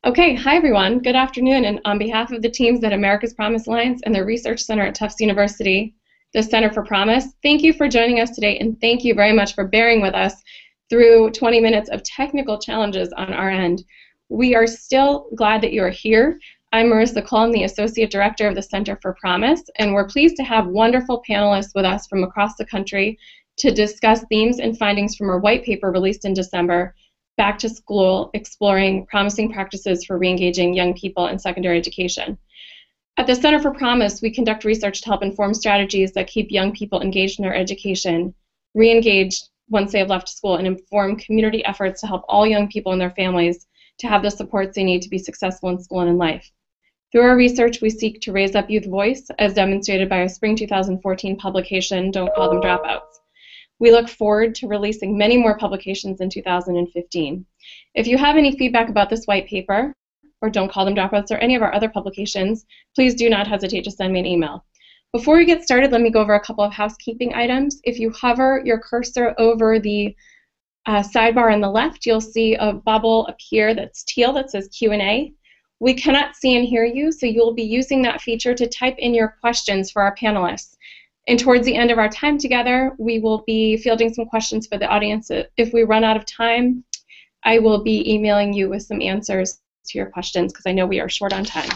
Okay, hi everyone. Good afternoon. And on behalf of the teams at America's Promise Alliance and the Research Center at Tufts University, the Center for Promise, thank you for joining us today, and thank you very much for bearing with us through 20 minutes of technical challenges on our end. We are still glad that you are here. I'm Marissa Cullen, the Associate Director of the Center for Promise, and we're pleased to have wonderful panelists with us from across the country to discuss themes and findings from our white paper released in December, Back to School, Exploring Promising Practices for Reengaging Young People in Secondary Education. At the Center for Promise, we conduct research to help inform strategies that keep young people engaged in their education, re-engaged once they have left school, and inform community efforts to help all young people and their families to have the supports they need to be successful in school and in life. Through our research, we seek to raise up youth voice, as demonstrated by our spring 2014 publication, Don't Call Them Dropouts. We look forward to releasing many more publications in 2015. If you have any feedback about this white paper, or Don't Call Them Dropouts, or any of our other publications, please do not hesitate to send me an email. Before we get started, let me go over a couple of housekeeping items. If you hover your cursor over the sidebar on the left, you'll see a bubble appear that's teal that says Q&A. We cannot see and hear you, so you'll be using that feature to type in your questions for our panelists. And towards the end of our time together, we will be fielding some questions for the audience. If we run out of time, I will be emailing you with some answers to your questions because I know we are short on time.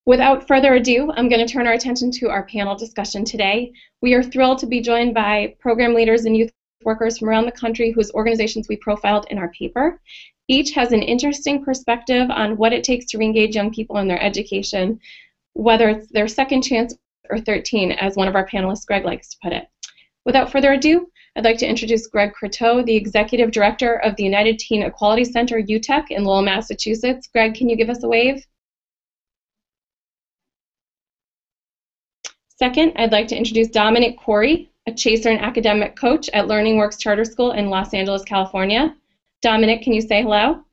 Without further ado, I'm going to turn our attention to our panel discussion today. We are thrilled to be joined by program leaders and youth workers from around the country whose organizations we profiled in our paper. Each has an interesting perspective on what it takes to reengage young people in their education, whether it's their second chance or 13, as one of our panelists, Greg, likes to put it. Without further ado, I'd like to introduce Greg Croteau, the Executive Director of the United Teen Equality Center, UTEC, in Lowell, Massachusetts. Greg, can you give us a wave? Second, I'd like to introduce Dominic Corey, a chaser and academic coach at Learning Works Charter School in Los Angeles, California. Dominic, can you say hello?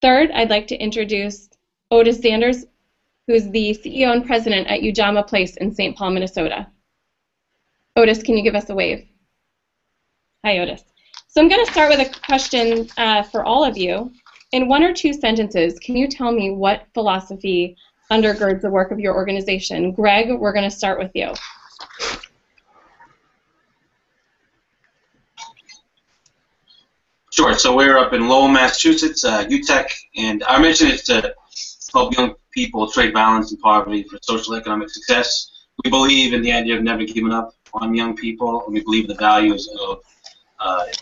Third, I'd like to introduce Otis Sanders, who's the CEO and president at Ujamaa Place in St. Paul, Minnesota. Otis, can you give us a wave? Hi, Otis. So I'm going to start with a question for all of you. In one or two sentences, can you tell me what philosophy undergirds the work of your organization? Greg, we're going to start with you. Sure. So we're up in Lowell, Massachusetts, UTEC, and our mission is to help young people trade violence and poverty for social and economic success. We believe in the idea of never giving up on young people, and we believe in the values of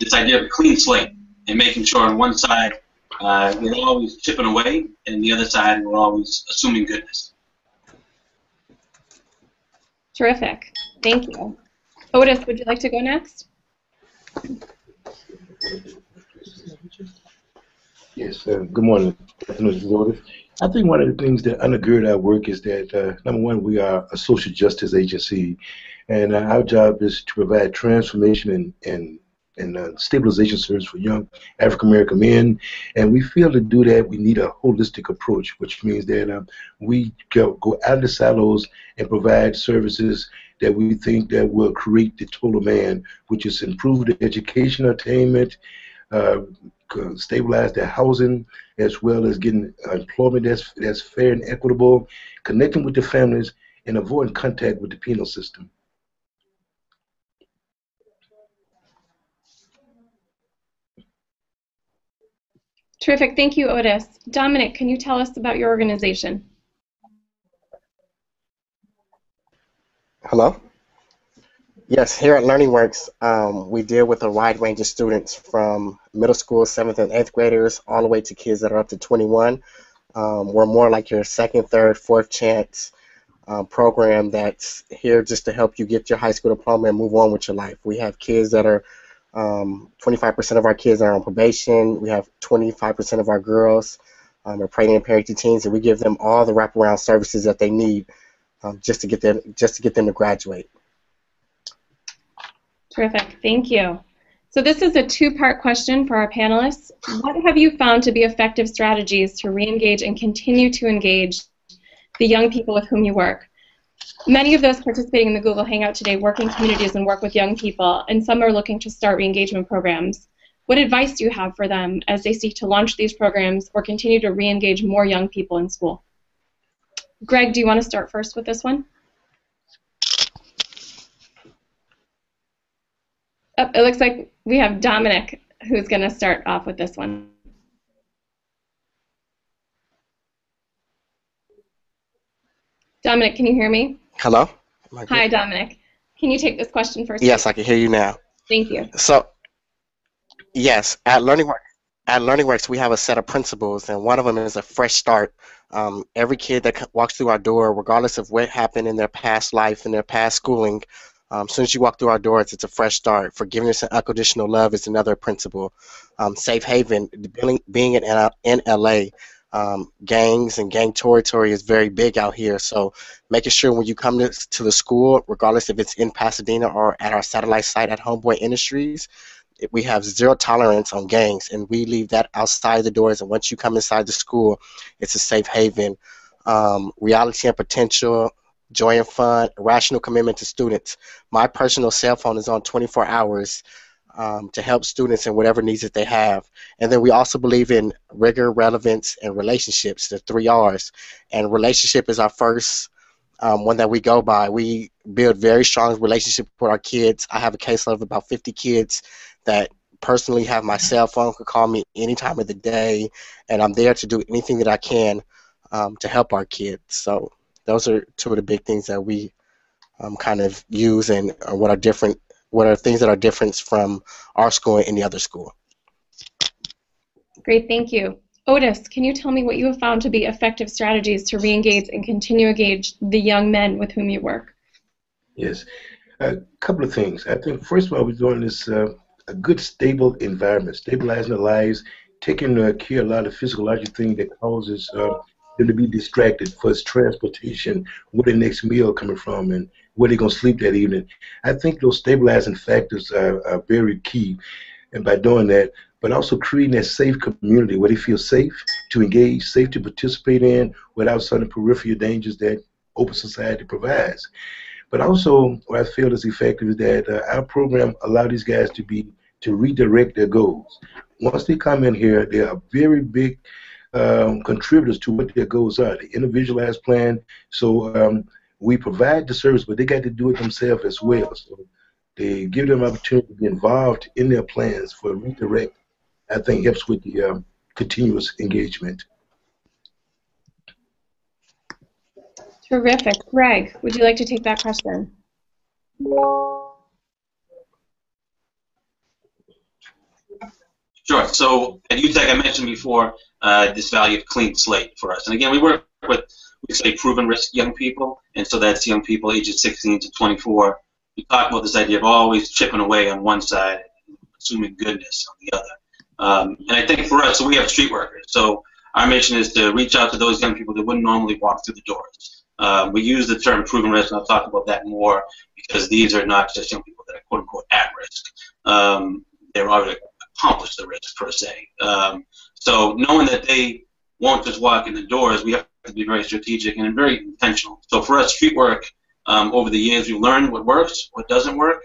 this idea of a clean slate and making sure on one side we're always chipping away, and the other side we're always assuming goodness. Terrific. Thank you. Otis, would you like to go next? Yes, good morning. This is Otis. I think one of the things that undergird our work is that, number one, we are a social justice agency, and our job is to provide transformation and stabilization service for young African-American men. And we feel to do that, we need a holistic approach, which means that we go out of the silos and provide services that we think that will create the total man, which is improve the education attainment, stabilize their housing, as well as getting employment that's fair and equitable, connecting with the families, and avoiding contact with the penal system. Terrific. Thank you, Otis. Dominic, can you tell us about your organization? Hello? Yes, here at Learning Works, we deal with a wide range of students from middle school, 7th and 8th graders, all the way to kids that are up to 21. We're more like your second, third, fourth chance program that's here just to help you get your high school diploma and move on with your life. We have kids that are, 25% of our kids are on probation. We have 25% of our girls are pregnant and parenting teens, and we give them all the wraparound services that they need just to get them to graduate. Terrific. Thank you. So this is a two-part question for our panelists. What have you found to be effective strategies to re-engage and continue to engage the young people with whom you work? Many of those participating in the Google Hangout today work in communities and work with young people, and some are looking to start re-engagement programs. What advice do you have for them as they seek to launch these programs or continue to re-engage more young people in school? Greg, do you want to start first with this one? Oh, it looks like we have Dominic who's going to start off with this one. Dominic, can you hear me? Hello? Hi, Dominic. Can you take this question first? Yes, I can hear you now. Thank you. So, yes, at LearningWorks, we have a set of principles, and one of them is a fresh start. Every kid that walks through our door, regardless of what happened in their past life, in their past schooling, as soon as you walk through our doors, it's a fresh start. Forgiveness and unconditional love is another principle. Safe haven, being in LA, gangs and gang territory is very big out here. So making sure when you come to the school, regardless if it's in Pasadena or at our satellite site at Homeboy Industries, we have zero tolerance on gangs, and we leave that outside the doors. And once you come inside the school, it's a safe haven. Reality and potential, joy and fun, rational commitment to students. My personal cell phone is on 24 hours to help students in whatever needs that they have. And then we also believe in rigor, relevance, and relationships, the 3 R's. And relationship is our first one that we go by. We build very strong relationships with our kids. I have a caseload of about 50 kids that personally have my cell phone, could call me any time of the day, and I'm there to do anything that I can to help our kids. So those are two of the big things that we kind of use, and what are things that are different from our school and any other school. Great, thank you. Otis, can you tell me what you have found to be effective strategies to re-engage and continue to engage the young men with whom you work? Yes, a couple of things. I think first of all, we're doing this a good stable environment, stabilizing their lives, taking care of a lot of physiological things that causes them to be distracted, for its transportation, where the next meal coming from, and where they're going to sleep that evening. I think those stabilizing factors are very key, and by doing that, but also creating that safe community where they feel safe to engage, safe to participate in, without some peripheral dangers that open society provides. But also, what I feel is effective is that our program allows these guys to redirect their goals. Once they come in here, they are very big contributors to what their goals are, the individualized plan. So we provide the service, but they got to do it themselves as well. So they give them opportunity to be involved in their plans for redirect. I think helps with the continuous engagement. Terrific. Greg, would you like to take that question? Sure. So at UTEC, I mentioned before this value of clean slate for us. And again, we work with, we say, proven risk young people. And so that's young people ages 16 to 24. We talk about this idea of always chipping away on one side, assuming goodness on the other. And I think for us, so we have street workers. So our mission is to reach out to those young people that wouldn't normally walk through the doors. We use the term proven risk, and I'll talk about that more, because these are not just young people that are quote-unquote at risk. They're already accomplished the risk, per se. So knowing that they won't just walk in the doors, we have to be very strategic and very intentional. So for us, street work, over the years, we've learned what works, what doesn't work.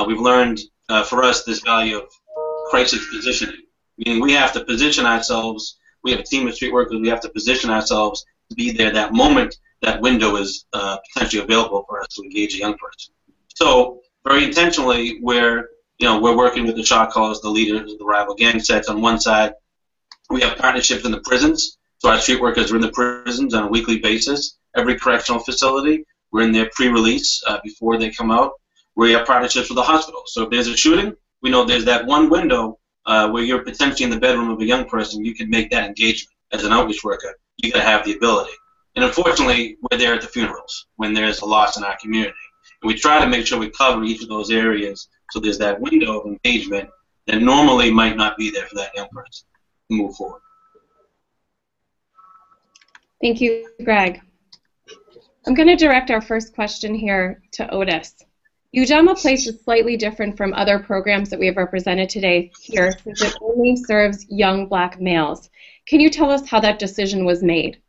We've learned, for us, this value of crisis positioning, meaning we have to position ourselves. We have a team of street workers. We have to position ourselves to be there that moment that window is potentially available for us to engage a young person. So very intentionally, we're working with the shot callers, the leaders of the rival gang sets on one side. We have partnerships in the prisons. So our street workers are in the prisons on a weekly basis. Every correctional facility, we're in their pre-release before they come out. We have partnerships with the hospitals. So if there's a shooting, we know there's that one window where you're potentially in the bedroom of a young person. You can make that engagement as an outreach worker. You got to have the ability. And unfortunately, we're there at the funerals when there's a loss in our community. And we try to make sure we cover each of those areas so there's that window of engagement that normally might not be there for that young person to move forward. Thank you, Greg. I'm going to direct our first question here to Otis. Ujamaa Place is slightly different from other programs that we have represented today here, since it only serves young black males. Can you tell us how that decision was made?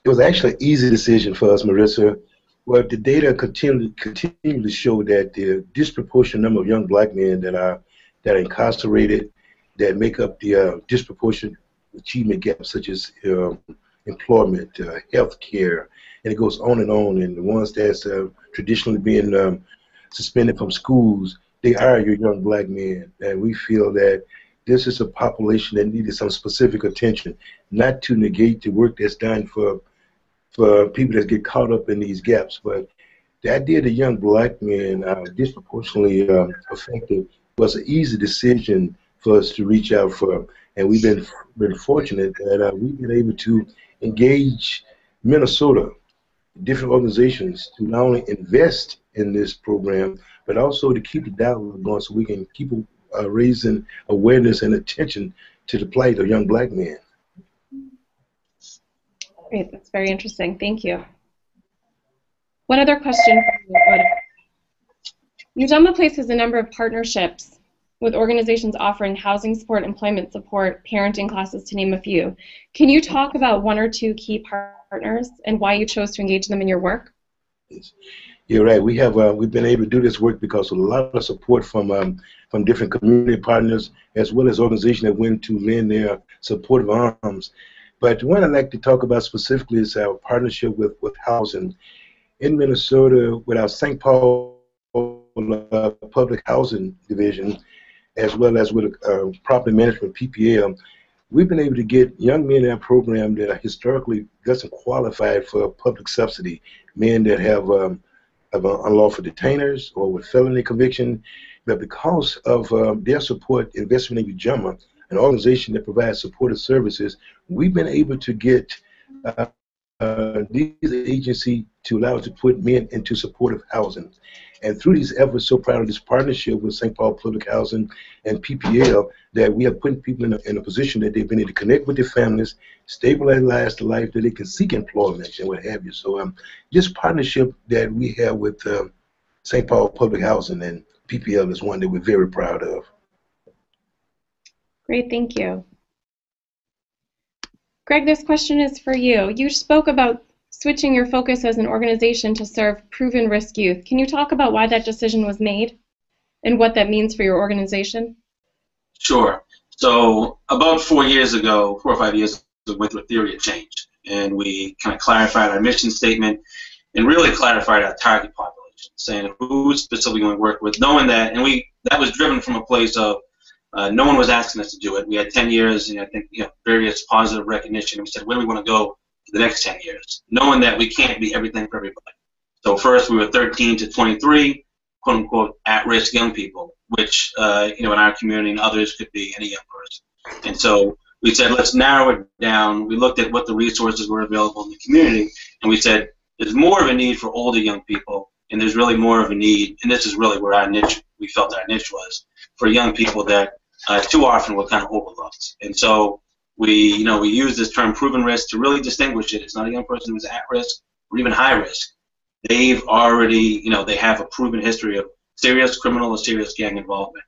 It was actually an easy decision for us, Marissa. Well, the data continue to show that the disproportionate number of young black men that are that are incarcerated, that make up the disproportionate achievement gaps, such as employment, health care, and it goes on. And the ones that's traditionally been suspended from schools, they are your young black men. And we feel that this is a population that needed some specific attention, not to negate the work that's done for people that get caught up in these gaps, but the idea that young black men are disproportionately affected was an easy decision for us to reach out for, and we've been fortunate that we've been able to engage Minnesota, different organizations, to not only invest in this program, but also to keep the dialogue going so we can keep raising awareness and attention to the plight of young black men. Great, that's very interesting. Thank you. One other question for you. Ujama places a number of partnerships with organizations offering housing support, employment support, parenting classes, to name a few. Can you talk about one or two key partners and why you chose to engage them in your work? You're right. We've been able to do this work because of a lot of support from different community partners, as well as organizations that went to lend their supportive arms. But the one I'd like to talk about specifically is our partnership with housing. In Minnesota, with our St. Paul Public Housing Division, as well as with Property Management, PPL, we've been able to get young men in our program that are historically doesn't qualify for public subsidy, men that have unlawful detainers or with felony conviction, but because of their support, investment in Ujama, an organization that provides supportive services, we've been able to get these agencies to allow us to put men into supportive housing. And through these efforts, so proud of this partnership with St. Paul Public Housing and PPL, that we have put people in a position that they've been able to connect with their families, stabilize the life, that they can seek employment and what have you. So this partnership that we have with St. Paul Public Housing and PPL is one that we're very proud of. Great, thank you. Greg, this question is for you. You spoke about switching your focus as an organization to serve proven risk youth. Can you talk about why that decision was made and what that means for your organization? Sure. So about 4 years ago, 4 or 5 years ago, we went through a theory of change, and we kind of clarified our mission statement and really clarified our target population, saying who specifically we want to work with, knowing that, and that was driven from a place of no one was asking us to do it. We had 10 years, and I think various positive recognition, and we said, where do we want to go for the next 10 years, knowing that we can't be everything for everybody. So first, we were 13 to 23, quote-unquote, at-risk young people, which, in our community and others could be any young person. And so we said, let's narrow it down. We looked at what the resources were available in the community, and we said, there's more of a need for older young people, and there's really more of a need, and this is really where we felt our niche was, for young people that too often were kind of overlooked. And so we use this term proven risk to really distinguish it. It's not a young person who's at risk or even high risk. They've already, they have a proven history of serious criminal or serious gang involvement.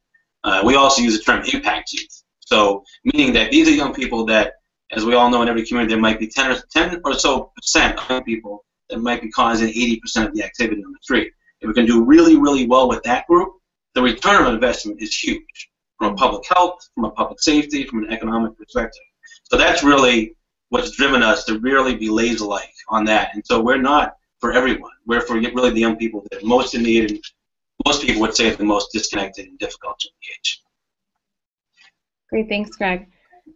We also use the term impact youth. So meaning that these are young people that, as we all know in every community, there might be 10 or so percent of young people that might be causing 80% of the activity on the street. If we can do really, really well with that group, the return on investment is huge from a public health, from a public safety, from an economic perspective. So that's really what's driven us to really be laser-like on that. And so we're not for everyone. We're for really the young people that are most in need, and most people would say the most disconnected and difficult to engage. Great, thanks, Greg.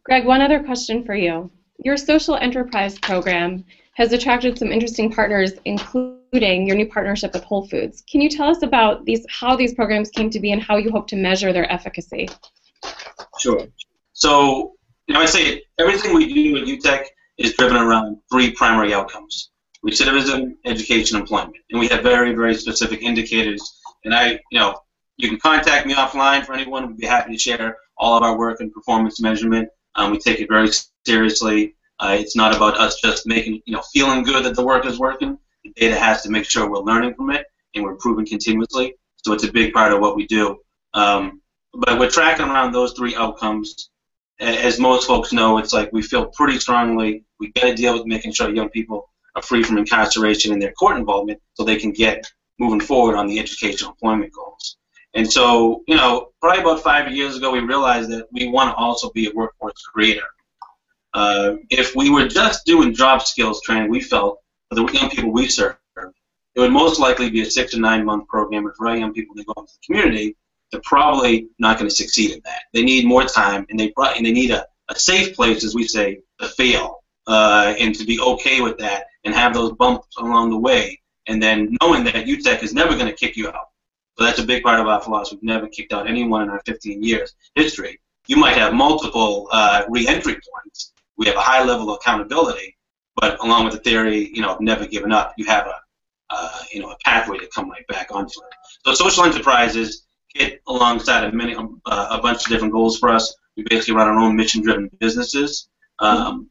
Greg, one other question for you. Your social enterprise program has attracted some interesting partners, including your new partnership with Whole Foods. Can you tell us about how these programs came to be and how you hope to measure their efficacy? Sure. So, I say everything we do at UTEC is driven around 3 primary outcomes: recidivism, education, employment. And we have very, very specific indicators. And you can contact me offline for anyone. We'd be happy to share all of our work and performance measurement. We take it very seriously. It's not about us just making, feeling good that the work is working. The data has to make sure we're learning from it and we're improving continuously. So it's a big part of what we do. But we're tracking around those 3 outcomes. As most folks know, it's like we feel pretty strongly we got to deal with making sure young people are free from incarceration and their court involvement so they can get moving forward on the educational employment goals. And so, probably about 5 years ago, we realized that we want to also be a workforce creator. If we were just doing job skills training, we felt for the young people we serve, it would most likely be a 6 to 9 month program. And for our young people that go into the community, they're probably not going to succeed at that. They need more time, and they need a safe place, as we say, to fail, and to be okay with that, and have those bumps along the way, and then knowing that UTEC is never going to kick you out. So that's a big part of our philosophy. We've never kicked out anyone in our 15 years history. You might have multiple re-entry points. We have a high level of accountability, but along with the theory, of never giving up, you have a pathway to come right back onto it. So social enterprises hit alongside of a bunch of different goals for us. We basically run our own mission-driven businesses. Some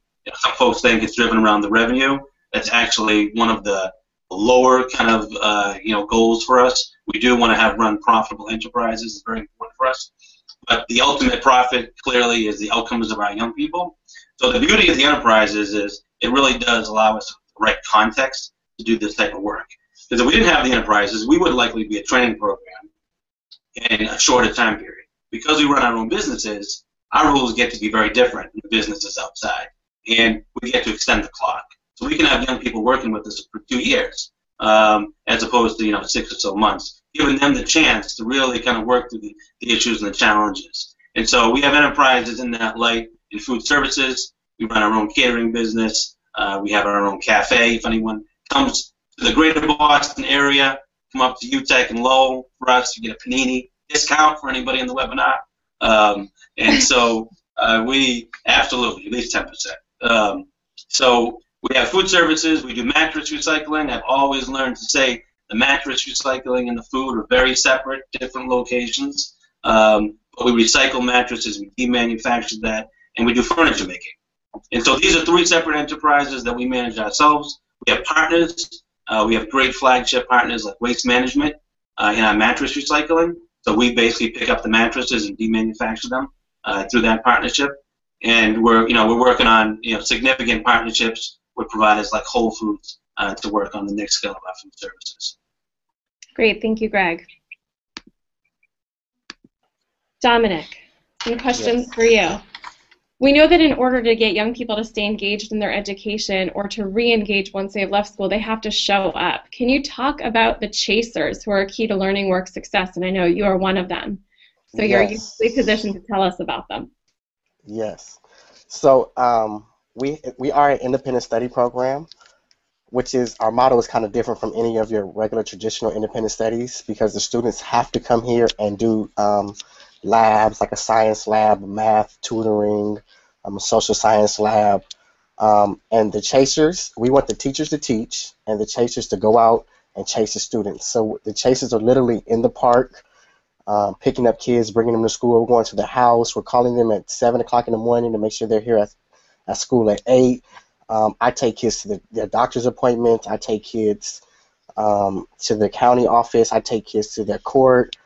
folks think it's driven around the revenue. That's actually one of the lower kind of goals for us. We do want to run profitable enterprises. It's very important for us. But the ultimate profit clearly is the outcomes of our young people. So the beauty of the enterprises is it really does allow us the right context to do this type of work. Because if we didn't have the enterprises, we would likely be a training program in a shorter time period. Because we run our own businesses, our rules get to be very different than the businesses outside. And we get to extend the clock. So we can have young people working with us for 2 years, as opposed to 6 or so months, giving them the chance to really kind of work through the issues and the challenges. And so we have enterprises in that light in food services. We run our own catering business. We have our own cafe. If anyone comes to the greater Boston area, come up to UTEC and Lowell for us, you get a panini discount for anybody in the webinar. And so we absolutely, at least 10%. So we have food services. We do mattress recycling. I've always learned to say the mattress recycling and the food are very separate, different locations. But we recycle mattresses, we demanufacture that, and we do furniture making. And so these are 3 separate enterprises that we manage ourselves. We have partners. We have great flagship partners like Waste Management in our mattress recycling. So we basically pick up the mattresses and demanufacture them through that partnership. And we're working on significant partnerships with providers like Whole Foods to work on the next scale of our food services. Great, thank you, Greg. Dominic, some questions for you. We know that in order to get young people to stay engaged in their education or to re-engage once they've left school, they have to show up. Can you talk about the chasers who are key to learning work success? And I know you are one of them. So you're uniquely positioned to tell us about them. Yes. So we are an independent study program, which is, our motto is kind of different from any of your regular traditional independent studies, because the students have to come here and do labs, like a science lab, math, tutoring, a social science lab. And the chasers, we want the teachers to teach and the chasers to go out and chase the students. So the chasers are literally in the park, picking up kids, bringing them to school. We're going to the house. We're calling them at 7 o'clock in the morning to make sure they're here at school at 8. I take kids to their doctor's appointments. I take kids to the county office. I take kids to their court.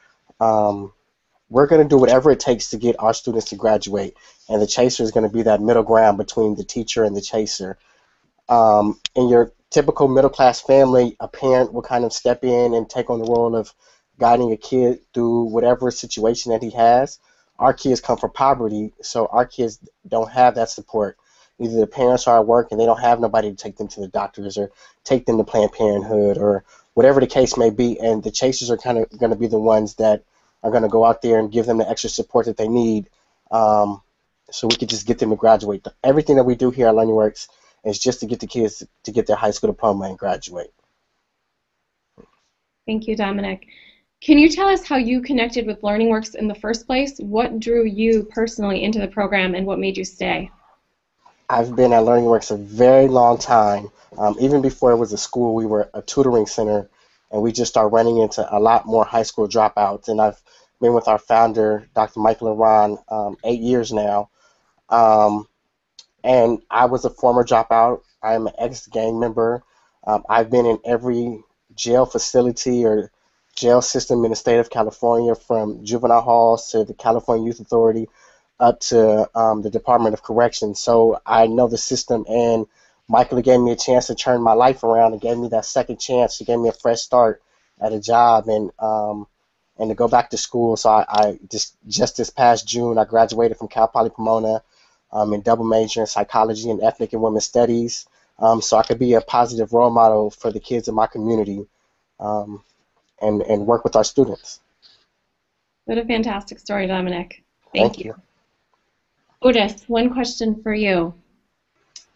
We're going to do whatever it takes to get our students to graduate, and the chaser is going to be that middle ground between the teacher and the chaser. In your typical middle-class family, a parent will kind of step in and take on the role of guiding a kid through whatever situation that he has. Our kids come from poverty, so our kids don't have that support. Either the parents are at work and they don't have nobody to take them to the doctors or take them to Planned Parenthood or whatever the case may be, and the chasers are kind of going to be the ones that are going to go out there and give them the extra support that they need, so we can just get them to graduate. Everything that we do here at LearningWorks is just to get the kids to get their high school diploma and graduate. Thank you, Dominic. Can you tell us how you connected with LearningWorks in the first place? What drew you personally into the program and what made you stay? I've been at LearningWorks a very long time. Even before it was a school, we were a tutoring center, and we just started running into a lot more high school dropouts. And I've been with our founder, Dr. Michael and Ron, 8 years now. And I was a former dropout. I'm an ex-gang member. I've been in every jail facility or jail system in the state of California, from juvenile halls to the California Youth Authority up to the Department of Corrections. So I know the system, and Michael gave me a chance to turn my life around and gave me that second chance. He gave me a fresh start at a job, and and to go back to school. So I just this past June, I graduated from Cal Poly Pomona in double major in psychology and ethnic and women's studies, so I could be a positive role model for the kids in my community, um, and work with our students. What a fantastic story, Dominic. Thank Thank you. you. Otis, one question for you.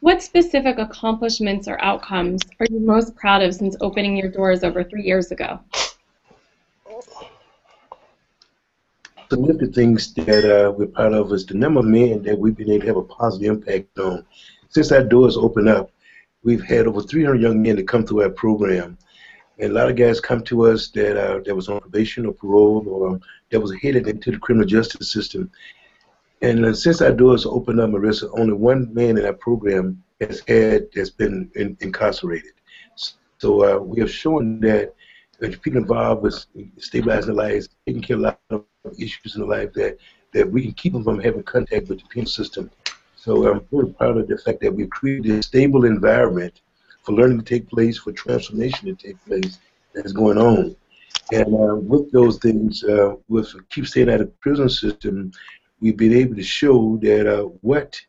What specific accomplishments or outcomes are you most proud of since opening your doors over 3 years ago? Some of the things that we're proud of is the number of men that we've been able to have a positive impact on. Since our doors open up, we've had over 300 young men that come through our program. And a lot of guys come to us that was on probation or parole or that was headed into the criminal justice system. And since our doors opened up, Marissa, only one man in our program that's been incarcerated. So we have shown that people involved with stabilizing their lives, taking care of a lot of issues in their life, that we can keep them from having contact with the penal system. So I'm very proud of the fact that we've created a stable environment for learning to take place, for transformation to take place that's going on. And with those things, with keep staying out of the prison system, we've been able to show that what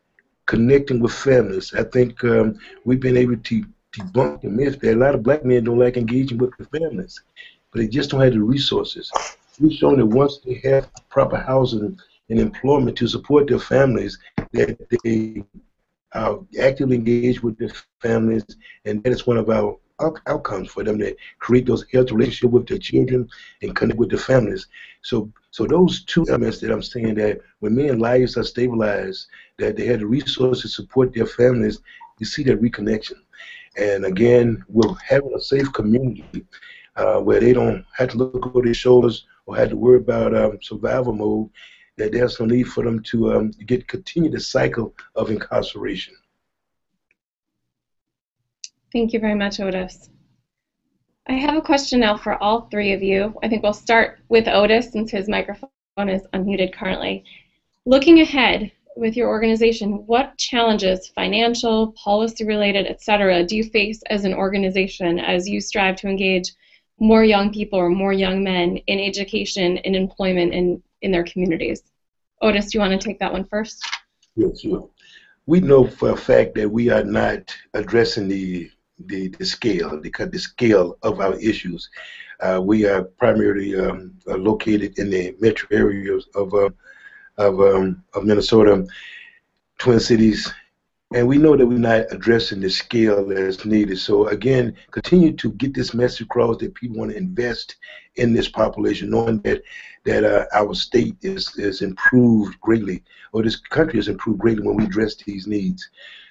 connecting with families. I think we've been able to debunk the myth that a lot of black men don't like engaging with their families, but they just don't have the resources. We've shown that once they have proper housing and employment to support their families, that they actively engage with their families, and that is one of our outcomes for them, to create those healthy relationships with their children and connect with their families. So those two elements that I'm saying, that when men's lives are stabilized, that they have the resources to support their families, you see that reconnection. And again, we're having a safe community where they don't have to look over their shoulders or have to worry about survival mode, that there's no need for them to continue the cycle of incarceration. Thank you very much, Otis. I have a question now for all three of you. I think we'll start with Otis since his microphone is unmuted currently. Looking ahead with your organization, what challenges, financial, policy-related, etc., do you face as an organization as you strive to engage more young people or more young men in education and employment in their communities? Otis, do you want to take that one first? Yes, sure. We know for a fact that we are not addressing the scale of our issues. We are primarily located in the metro areas of Minnesota, Twin Cities, and we know that we're not addressing the scale that's needed. So again, continue to get this message across that people want to invest in this population, knowing that our state is improved greatly, or this country has improved greatly when we address these needs.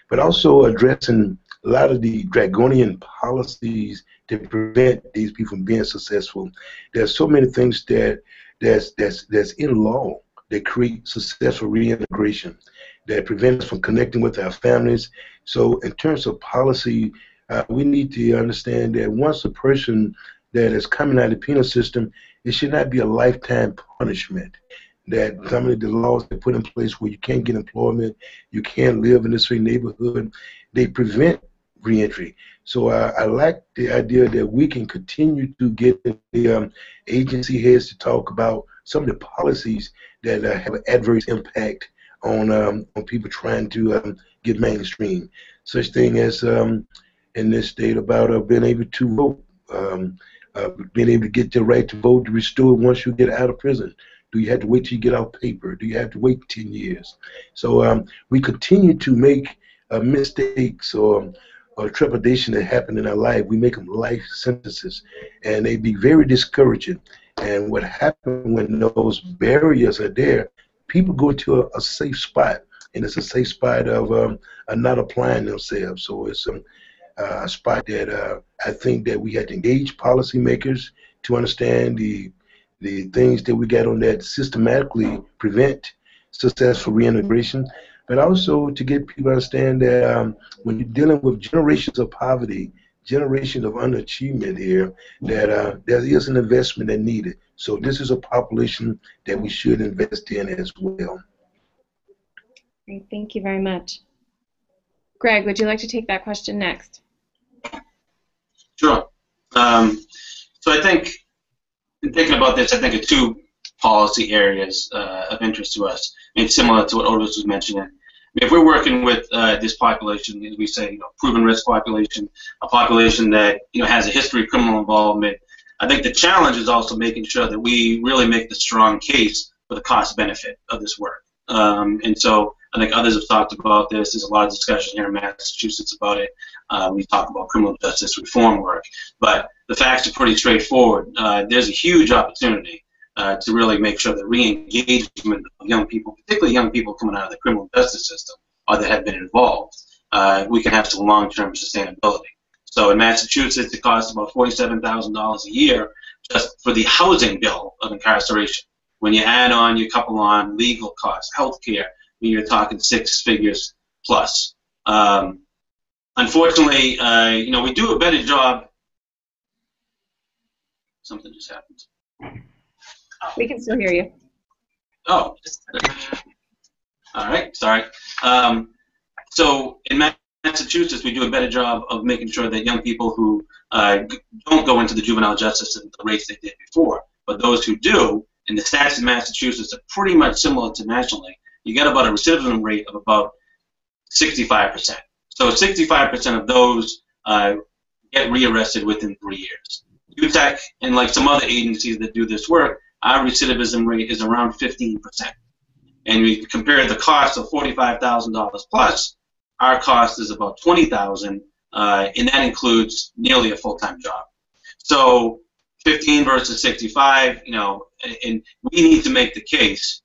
But also addressing a lot of the draconian policies that prevent these people from being successful. There's so many things that's in law that create successful reintegration, that prevent us from connecting with our families. So in terms of policy, we need to understand that once a person that is coming out of the penal system, it should not be a lifetime punishment. That some of the laws they put in place where you can't get employment, you can't live in a certain neighborhood, they prevent reentry. So I like the idea that we can continue to get the agency heads to talk about some of the policies that have an adverse impact on people trying to get mainstream. Such thing as in this state about being able to vote, being able to get the right to vote restored once you get out of prison. Do you have to wait till you get out paper? Do you have to wait 10 years? So we continue to make mistakes or trepidation that happen in our life. We make them life sentences, and they be very discouraging. And what happens when those barriers are there, people go into a safe spot, and it's a safe spot of not applying themselves. So it's a spot that I think that we had to engage policymakers to understand the things that we got on that systematically prevent successful reintegration, but also to get people to understand that when you're dealing with generations of poverty, generations of underachievement here, that there is an investment that needed. So this is a population that we should invest in as well. Great, thank you very much. Greg, would you like to take that question next? Sure. So I think in thinking about this, I think of two policy areas of interest to us. It's similar to what Otis was mentioning. If we're working with this population, as we say, proven risk population, a population that has a history of criminal involvement, I think the challenge is also making sure that we really make the strong case for the cost benefit of this work. And so I think others have talked about this. There's a lot of discussion here in Massachusetts about it. We talk about criminal justice reform work, but the facts are pretty straightforward. There's a huge opportunity to really make sure that re-engagement of young people, particularly young people coming out of the criminal justice system or that have been involved, we can have some long-term sustainability. So in Massachusetts, it costs about $47,000 a year just for the housing bill of incarceration. When you add on, you couple on legal costs, health care, you're talking 6 figures plus. Unfortunately, we do a better job. Something just happened. We can still hear you. Oh, all right, sorry. So in Massachusetts, we do a better job of making sure that young people who don't go into the juvenile justice system at the rates they did before, but those who do, and the stats in Massachusetts are pretty much similar to nationally, you get about a recidivism rate of about 65%. So 65% of those get rearrested within 3 years. UTEC and like some other agencies that do this work, our recidivism rate is around 15%. And we compare the cost of $45,000 plus, our cost is about $20,000, and that includes nearly a full-time job. So 15 versus 65, and we need to make the case,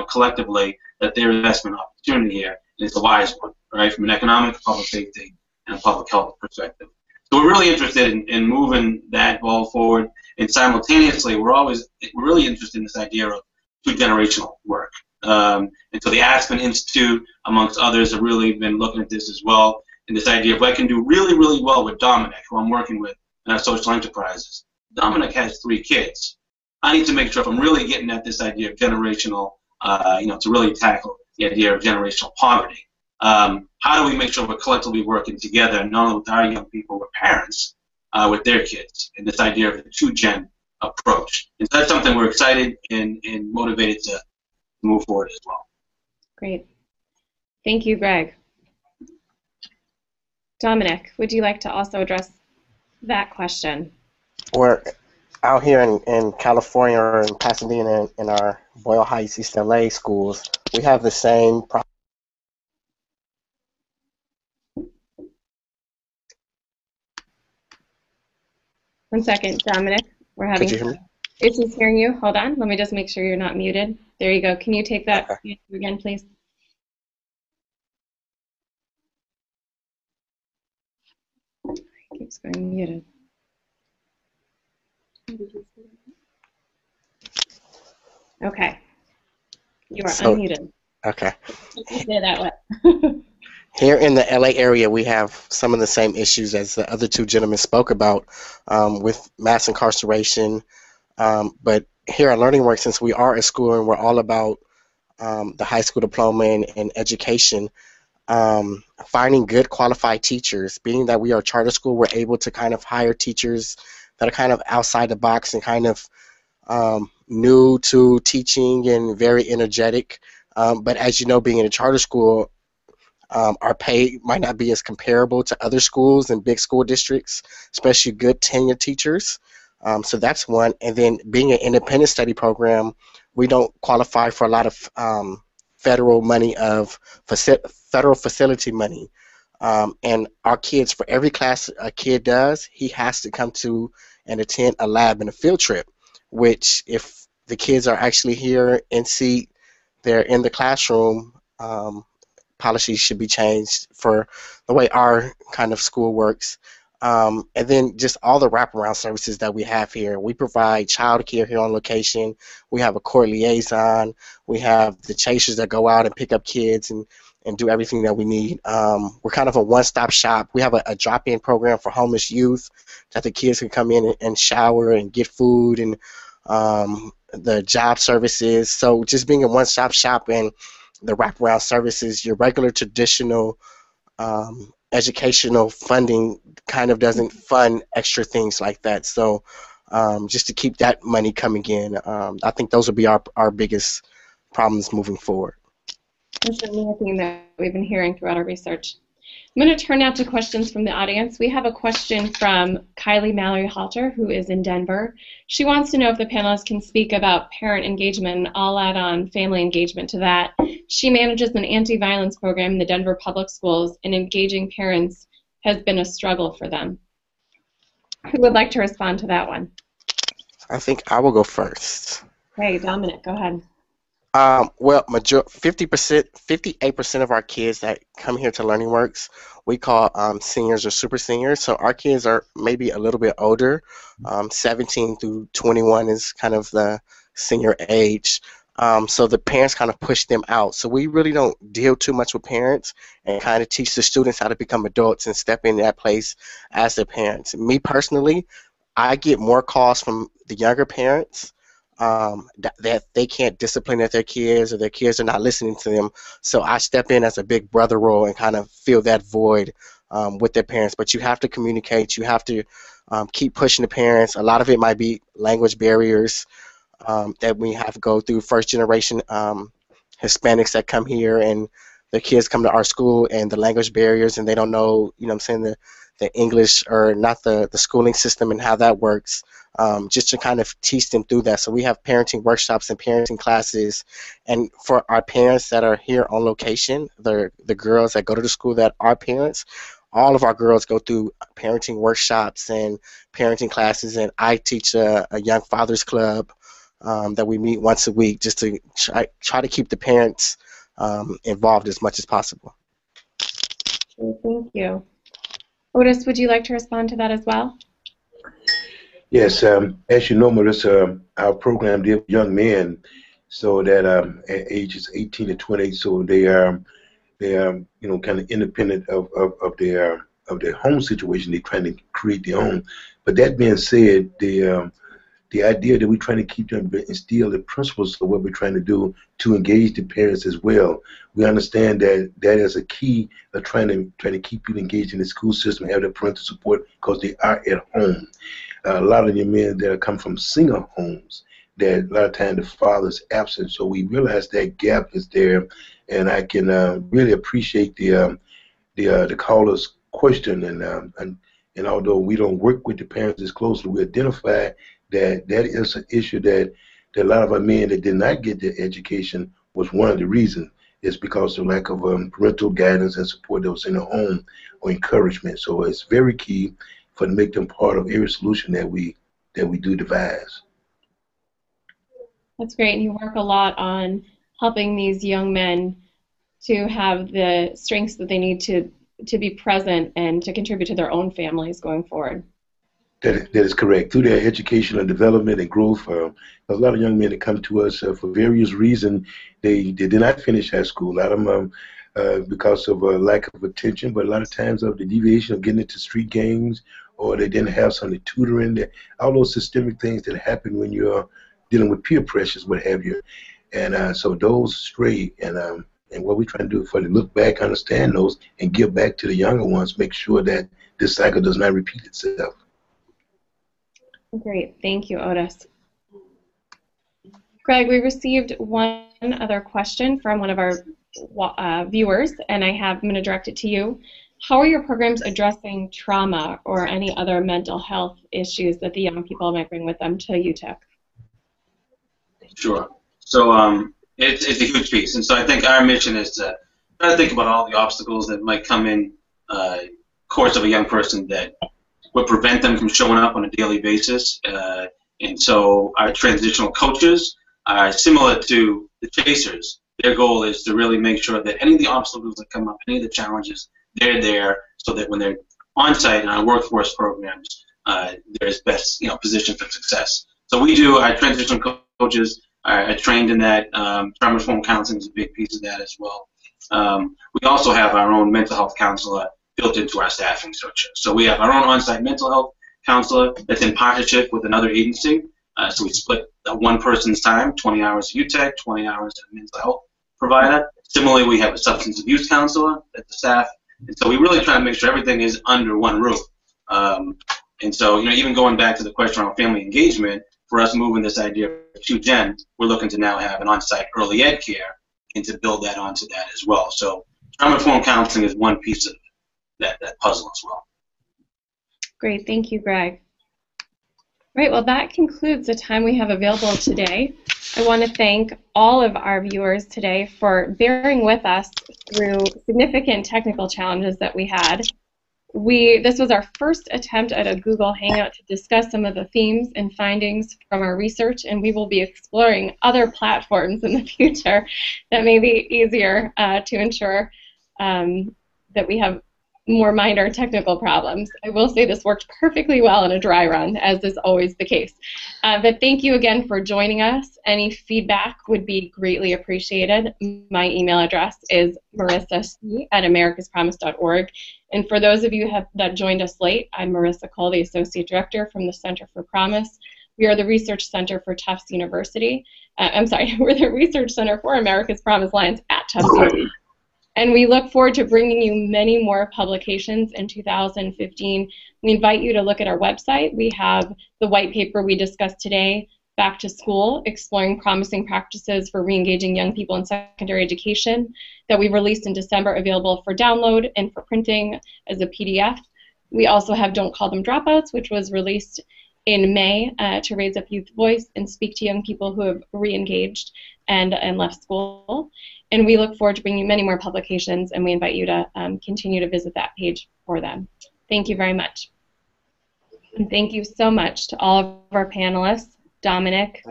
collectively, that their investment opportunity here is a wise one, right, from an economic, public safety, and a public health perspective. So we're really interested in moving that ball forward, and simultaneously, we're really interested in this idea of two-generational work. And so the Aspen Institute, amongst others, have really been looking at this as well, and this idea of what I can do really, really well with Dominic, who I'm working with in our social enterprises. Dominic has 3 kids. I need to make sure if I'm really getting at this idea of generational, to really tackle the idea of generational poverty. How do we make sure we're collectively working together, not only with our young people, with parents, with their kids, and this idea of the 2-gen approach. And so that's something we're excited and motivated to move forward as well. Great. Thank you, Greg. Dominic, would you like to also address that question? We're out here in California or in Pasadena in our Boyle Heights, East LA schools. We have the same problem. One second, Dominic. We're having Could you hear me? issues hearing you. Hold on. Let me just make sure you're not muted. There you go. Can you take that again, please? Keeps going muted. Okay. You are unmuted. Okay. Say that way. Here in the LA area, we have some of the same issues as the other 2 gentlemen spoke about with mass incarceration. But here at Learning Works, since we are a school and we're all about the high school diploma and education, finding good qualified teachers, being that we are a charter school, we're able to kind of hire teachers that are kind of outside the box and kind of new to teaching and very energetic. But as you know, being in a charter school, our pay might not be as comparable to other schools and big school districts, especially good tenure teachers. So that's one. And then being an independent study program, we don't qualify for a lot of federal money federal facility money. And our kids, for every class a kid does, he has to come to and attend a lab and a field trip, which if the kids are actually here in seat, they're in the classroom, policies should be changed for the way our kind of school works. And then just all the wraparound services that we have here. We provide child care here on location. We have a court liaison. We have the chasers that go out and pick up kids and do everything that we need. We're kind of a one-stop shop. We have a drop-in program for homeless youth that the kids can come in and shower and get food and the job services. So just being a one-stop shop and the wraparound services, your regular traditional educational funding kind of doesn't fund extra things like that. So just to keep that money coming in. I think those will be our biggest problems moving forward. That's certainly a theme that we've been hearing throughout our research. I'm going to turn now to questions from the audience. We have a question from Kylie Mallory Halter, who is in Denver. She wants to know if the panelists can speak about parent engagement, and I'll add on family engagement to that. She manages an anti-violence program in the Denver public schools, and engaging parents has been a struggle for them. Who would like to respond to that one? I think I will go first. Hey, Dominic, go ahead. Well, 58% of our kids that come here to Learning Works, we call seniors or super seniors. So our kids are maybe a little bit older. 17 through 21 is kind of the senior age. So the parents kind of push them out. So we really don't deal too much with parents and kind of teach the students how to become adults and step in that place as their parents. Me personally, I get more calls from the younger parents that they can't discipline their kids, or their kids are not listening to them. So I step in as a big brother role and kind of fill that void with their parents. But you have to communicate. You have to keep pushing the parents. A lot of it might be language barriers that we have to go through. First generation Hispanics that come here, and their kids come to our school, and the language barriers, and they don't know, you know what I'm saying, the English, or not the schooling system and how that works, just to kind of teach them through that. So we have parenting workshops and parenting classes, and for our parents that are here on location, the girls that go to the school that are parents, all of our girls go through parenting workshops and parenting classes, and I teach a young fathers club that we meet once a week, just to try to keep the parents involved as much as possible. Thank you. Otis, would you like to respond to that as well? Yes, as you know, Marissa, our program deals with young men, so that at ages 18 to 28, so they are you know, kind of independent of their home situation. They're trying to create their own. But that being said, the idea that we're trying to keep them, instill the principles of what we're trying to do to engage the parents as well. We understand that that is a key of trying to keep people engaged in the school system, have their parental support, because they are at home. A lot of your men that come from single homes, that a lot of times the father's absent, so we realize that gap is there, and I can really appreciate the caller's question, and although we don't work with the parents as closely, we identify that is an issue that a lot of our men that did not get their education was one of the reasons. It's because of lack of parental guidance and support that was in the home, or encouragement. So it's very key for to make them part of every solution that we do devise. That's great, and you work a lot on helping these young men to have the strengths that they need to be present and to contribute to their own families going forward. That is correct. Through their educational development and growth, a lot of young men that come to us for various reasons, they did not finish high school. A lot of them because of a lack of attention, but a lot of times of the deviation of getting into street gangs, or they didn't have some tutoring. All those systemic things that happen when you're dealing with peer pressures, what have you. And so those stray, and what we're trying to do for them to look back, understand those, and give back to the younger ones, make sure that this cycle does not repeat itself. Great, thank you, Otis. Greg, we received one other question from one of our viewers, and I'm going to direct it to you. How are your programs addressing trauma or any other mental health issues that the young people might bring with them to UTEC? Sure. So it's a huge piece, and so I think our mission is to try to think about all the obstacles that might come in course of a young person that would prevent them from showing up on a daily basis. And so our transitional coaches are similar to the chasers. Their goal is to really make sure that any of the obstacles that come up, any of the challenges, they're there so that when they're on site in our workforce programs, there's best position for success. So we do, our transitional coaches are trained in that. Trauma informed counseling is a big piece of that as well. We also have our own mental health counselor built into our staffing structure. So we have our own on-site mental health counselor that's in partnership with another agency. So we split one person's time, 20 hours at UTEC, 20 hours at a mental health provider. Similarly, we have a substance abuse counselor at the staff. And so we really try to make sure everything is under one roof. And so, even going back to the question on family engagement, for us moving this idea to Gen, we're looking to now have an on-site early ed care and to build that onto that as well. So trauma-informed counseling is one piece of that puzzle as well. Great, thank you, Greg. Right, well, that concludes the time we have available today. I want to thank all of our viewers today for bearing with us through significant technical challenges that we had. This was our first attempt at a Google Hangout to discuss some of the themes and findings from our research, and we will be exploring other platforms in the future that may be easier to ensure that we have more minor technical problems. I will say this worked perfectly well in a dry run, as is always the case. But thank you again for joining us. Any feedback would be greatly appreciated. My email address is marissa@americaspromise.org. And for those of you that joined us late, I'm Marissa Cole, the Associate Director from the Center for Promise. We are the Research Center for Tufts University. We're the Research Center for America's Promise Alliance at Tufts University. And we look forward to bringing you many more publications in 2015. We invite you to look at our website. We have the white paper we discussed today, Back to School, Exploring Promising Practices for Reengaging Young People in Secondary Education, that we released in December, available for download and for printing as a PDF. We also have Don't Call Them Dropouts, which was released in May to raise up youth voice and speak to young people who have reengaged and left school. And we look forward to bringing you many more publications, and we invite you to continue to visit that page for them. Thank you very much. And thank you so much to all of our panelists, Dominic,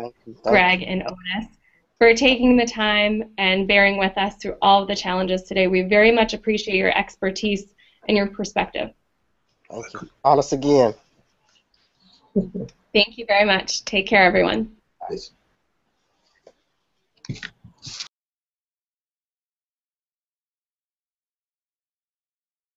Greg, and Otis, for taking the time and bearing with us through all of the challenges today. We very much appreciate your expertise and your perspective. Thank you. All us again. Thank you very much. Take care, everyone. Yes.